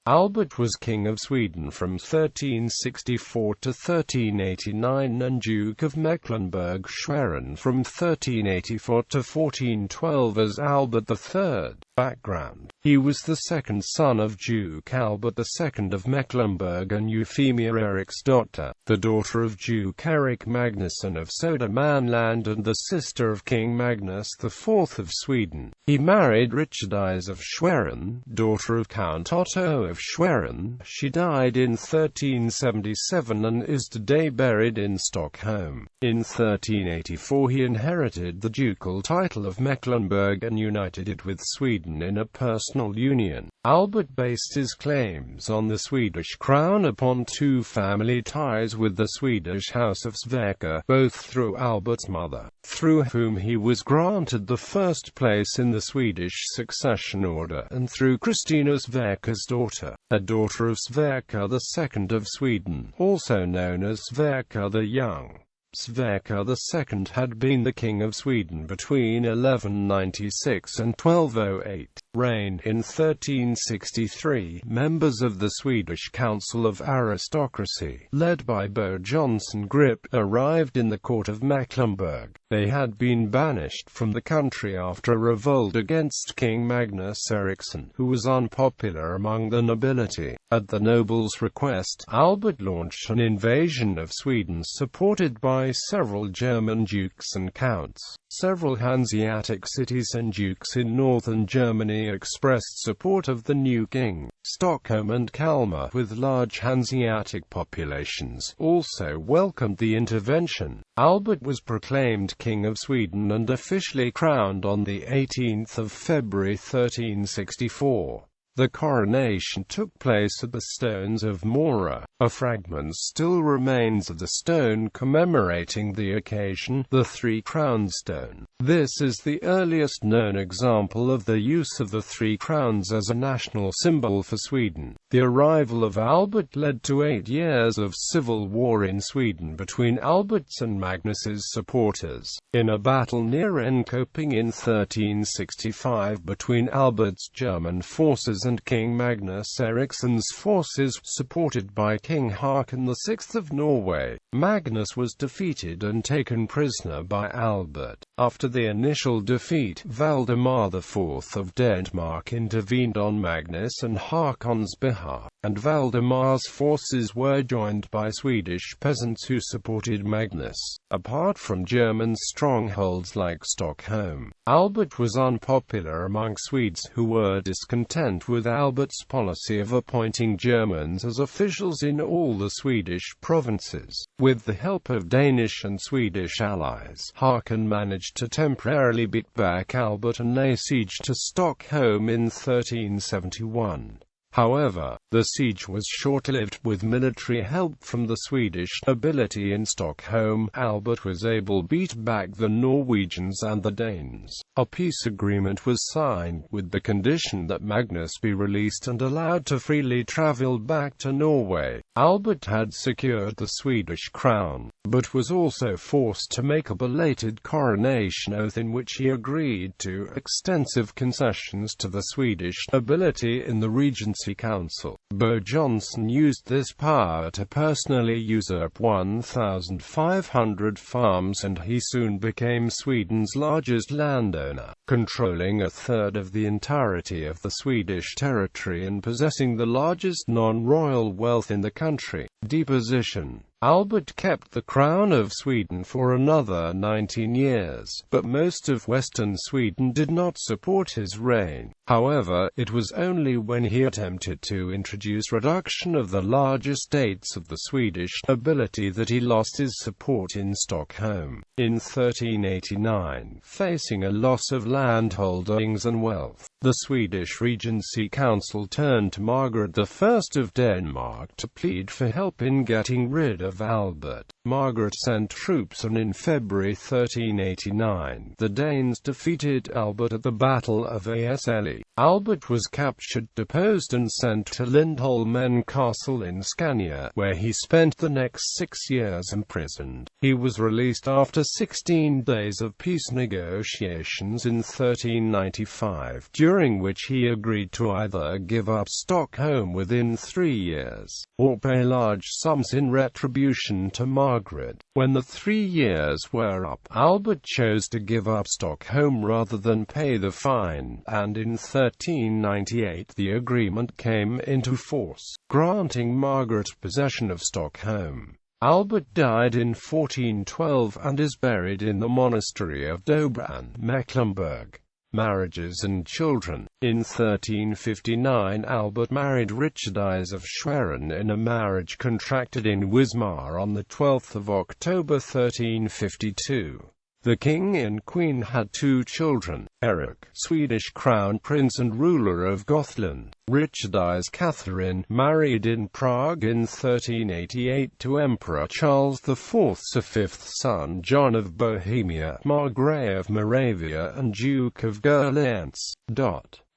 Albert was King of Sweden from 1364 to 1389 and Duke of Mecklenburg-Schwerin from 1384 to 1412 as Albert III. Background: he was the second son of Duke Albert II of Mecklenburg and Euphemia Eriksdotter, the daughter of Duke Erik Magnusson of Södermanland and the sister of King Magnus IV of Sweden. He married Richardise of Schwerin, daughter of Count Otto of Schwerin. She died in 1377 and is today buried in Stockholm. In 1384 he inherited the ducal title of Mecklenburg and united it with Sweden in a personal union. Albert based his claims on the Swedish crown upon two family ties with the Swedish House of Sverker, both through Albert's mother, through whom he was granted the first place in the Swedish succession order, and through Christina Sverker's daughter, a daughter of Sverker II of Sweden, also known as Sverker the Young. Sverker II had been the King of Sweden between 1196 and 1208. Reign in 1363. Members of the Swedish Council of Aristocracy, led by Bo Jonsson Grip, arrived in the court of Mecklenburg. They had been banished from the country after a revolt against King Magnus Eriksson, who was unpopular among the nobility. At the nobles' request, Albert launched an invasion of Sweden supported by several German dukes and counts. Several Hanseatic cities and dukes in northern Germany expressed support of the new king. Stockholm and Kalmar, with large Hanseatic populations, also welcomed the intervention. Albert was proclaimed King of Sweden and officially crowned on the 18th of February 1364. The coronation took place at the Stones of Mora. A fragment still remains of the stone commemorating the occasion, the three-crowned stone. This is the earliest known example of the use of the three crowns as a national symbol for Sweden. The arrival of Albert led to 8 years of civil war in Sweden between Albert's and Magnus's supporters. In a battle near Enköping in 1365 between Albert's German forces and King Magnus Eriksson's forces, supported by King Haakon VI of Norway, Magnus was defeated and taken prisoner by Albert. After the initial defeat, Valdemar IV of Denmark intervened on Magnus and Haakon's behalf, and Valdemar's forces were joined by Swedish peasants who supported Magnus. Apart from German strongholds like Stockholm, Albert was unpopular among Swedes who were discontent with Albert's policy of appointing Germans as officials in all the Swedish provinces. With the help of Danish and Swedish allies, Haakon managed to temporarily beat back Albert and lay siege to Stockholm in 1371. However, the siege was short-lived. With military help from the Swedish nobility in Stockholm, Albert was able to beat back the Norwegians and the Danes. A peace agreement was signed, with the condition that Magnus be released and allowed to freely travel back to Norway. Albert had secured the Swedish crown, but was also forced to make a belated coronation oath in which he agreed to extensive concessions to the Swedish nobility in the Regency Council. Bo Jonsson used this power to personally usurp 1,500 farms, and he soon became Sweden's largest landowner, controlling a third of the entirety of the Swedish territory and possessing the largest non-royal wealth in the country. Deposition. Albert kept the crown of Sweden for another 19 years, but most of western Sweden did not support his reign. However, it was only when he attempted to introduce reduction of the large estates of the Swedish nobility that he lost his support in Stockholm. In 1389, facing a loss of landholdings and wealth, the Swedish Regency Council turned to Margaret I of Denmark to plead for help in getting rid of of Albert. Margaret sent Truedson in February 1389. The Danes defeated Albert at the Battle of Asely. Albert was captured, deposed and sent to Lindholmen Castle in Scania, where he spent the next 6 years imprisoned. He was released after 16 days of peace negotiations in 1395, during which he agreed to either give up Stockholm within 3 years, or pay large sums in retribution to Margaret. When the 3 years were up, Albert chose to give up Stockholm rather than pay the fine, and in 1398 the agreement came into force, granting Margaret possession of Stockholm. Albert died in 1412 and is buried in the monastery of Dobran, Mecklenburg. Marriages and children. In 1359 Albert married Ristesson of Schwerin in a marriage contracted in Wismar on 12 October 1352. The king and queen had 2 children, Erik, Swedish crown prince and ruler of Gothland; Ristesson's Catherine, married in Prague in 1388 to Emperor Charles IV's 5th son John of Bohemia, Margrave of Moravia and Duke of Gurliance.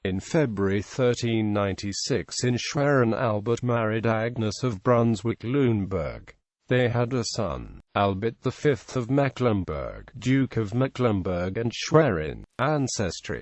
In February 1396 in Schwerin Albert married Agnes of Brunswick-Luneburg. They had a son, Albert V of Mecklenburg, Duke of Mecklenburg and Schwerin. Ancestry.